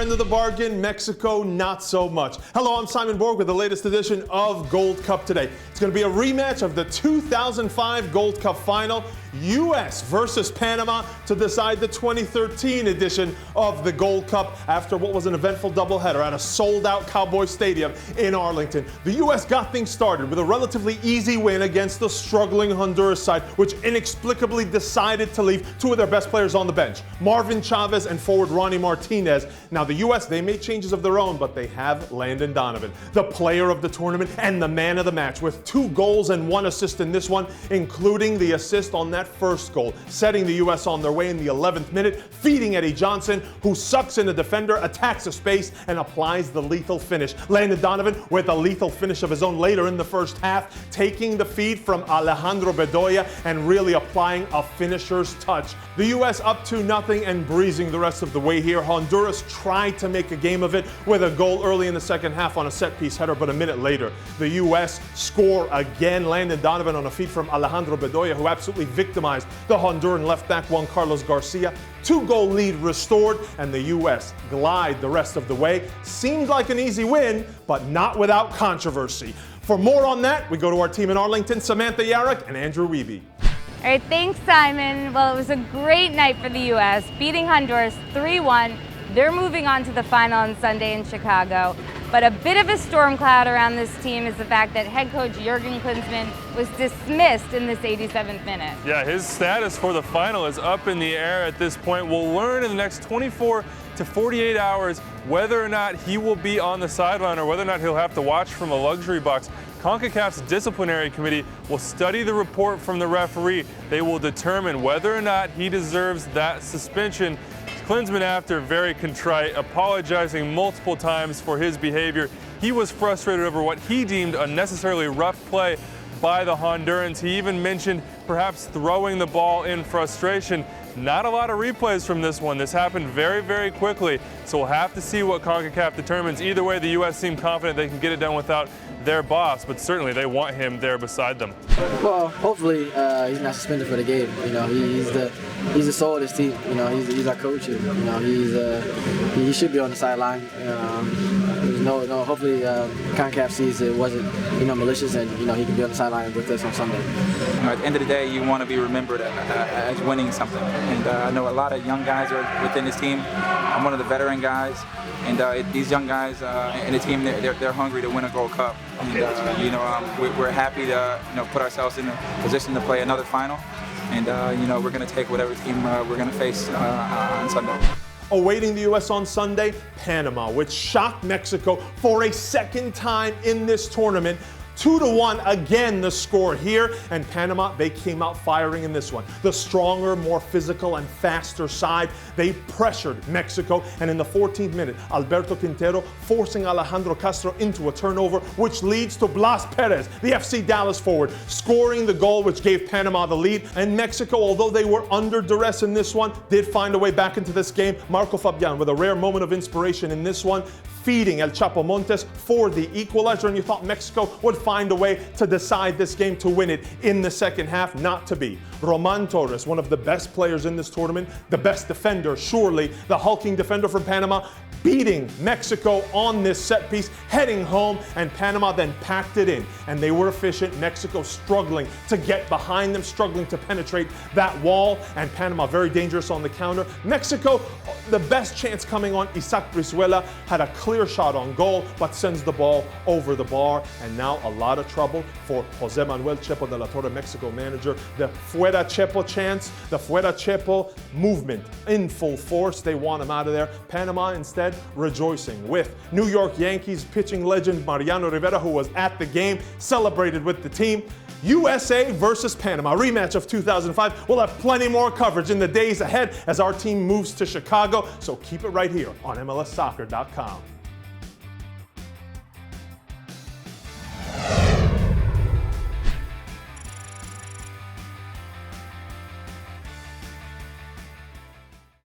end of the bargain, Mexico not so much. Hello, I'm Simon Borg with the latest edition of Gold Cup Today. It's going to be a rematch of the 2005 Gold Cup final, U.S. versus Panama, to decide the 2013 edition of the Gold Cup after what was an eventful doubleheader at a sold-out Cowboy Stadium in Arlington. The U.S. got things started with a relatively easy win against the struggling Honduras side, which inexplicably decided to leave two of their best players on the bench, Marvin Chavez and forward Ronnie Martinez. Now the U.S., they made changes of their own, but they have Landon Donovan, the player of the tournament and the man of the match, with 2 goals and 1 assist in this one, including the assist on that first goal, setting the U.S. on their way in the 11th minute, feeding Eddie Johnson, who sucks in the defender, attacks the space, and applies the lethal finish. Landon Donovan with a lethal finish of his own later in the first half, taking the feed from Alejandro Bedoya and really applying a finisher's touch. The U.S. up 2-0 and breezing the rest of the way here. Honduras tried to make a game of it with a goal early in the second half on a set-piece header, but a minute later, the U.S. score again. Landon Donovan on a feed from Alejandro Bedoya, who absolutely victimized the Honduran left back Juan Carlos Garcia. 2-goal lead restored, and the U.S. glide the rest of the way. Seemed like an easy win, but not without controversy. For more on that, we go to our team in Arlington, Samantha Yarock and Andrew Wiebe. All right, thanks, Simon. Well, it was a great night for the U.S., beating Honduras 3-1. They're moving on to the final on Sunday in Chicago. But a bit of a storm cloud around this team is the fact that head coach Jurgen Klinsmann was dismissed in this 87th minute. Yeah, his status for the final is up in the air at this point. We'll learn in the next 24 to 48 hours whether or not he will be on the sideline or whether or not he'll have to watch from a luxury box. CONCACAF's disciplinary committee will study the report from the referee. They will determine whether or not he deserves that suspension. Klinsmann, after very contrite, apologizing multiple times for his behavior. He was frustrated over what he deemed unnecessarily rough play by the Hondurans. He even mentioned perhaps throwing the ball in frustration. Not a lot of replays from this one. This happened very, very quickly. So we'll have to see what CONCACAF determines. Either way, the U.S. seem confident they can get it done without their boss, but certainly they want him there beside them. Well, hopefully he's not suspended for the game. You know, he's the soul of this team. You know, he's our coach. You know, he should be on the sideline. Hopefully CONCACAF sees it wasn't malicious, and he can be on the sideline with us on Sunday. At the end of the day, you want to be remembered as winning something. And I know a lot of young guys are within this team. I'm one of the veteran guys, and these young guys in the team, they're hungry to win a Gold Cup. And we're happy to put ourselves in a position to play another final. And we're going to take whatever team we're going to face on Sunday. Awaiting the U.S. on Sunday, Panama, which shocked Mexico for a second time in this tournament. 2-1 again the score here, and Panama, they came out firing in this one. The stronger, more physical and faster side, they pressured Mexico, and in the 14th minute, Alberto Quintero forcing Alejandro Castro into a turnover, which leads to Blas Perez, the FC Dallas forward, scoring the goal which gave Panama the lead. And Mexico, although they were under duress in this one, did find a way back into this game. Marco Fabian with a rare moment of inspiration in this one, feeding El Chapo Montes for the equalizer, and you thought Mexico would find a way to decide this game, to win it in the second half. Not to be. Roman Torres, one of the best players in this tournament, the best defender, surely, the hulking defender from Panama, beating Mexico on this set piece, heading home, and Panama then packed it in, and they were efficient. Mexico struggling to get behind them, struggling to penetrate that wall, and Panama very dangerous on the counter. Mexico, the best chance coming on, Isaac Brizuela had a clear shot on goal, but sends the ball over the bar, and now a lot of trouble for Jose Manuel Chepo de la Torre, Mexico manager. The Fuera Chepo chants, the Fuera Chepo movement in full force. They want him out of there. Panama instead rejoicing with New York Yankees pitching legend Mariano Rivera, who was at the game, celebrated with the team. USA versus Panama, rematch of 2005. We'll have plenty more coverage in the days ahead as our team moves to Chicago, so keep it right here on MLSsoccer.com.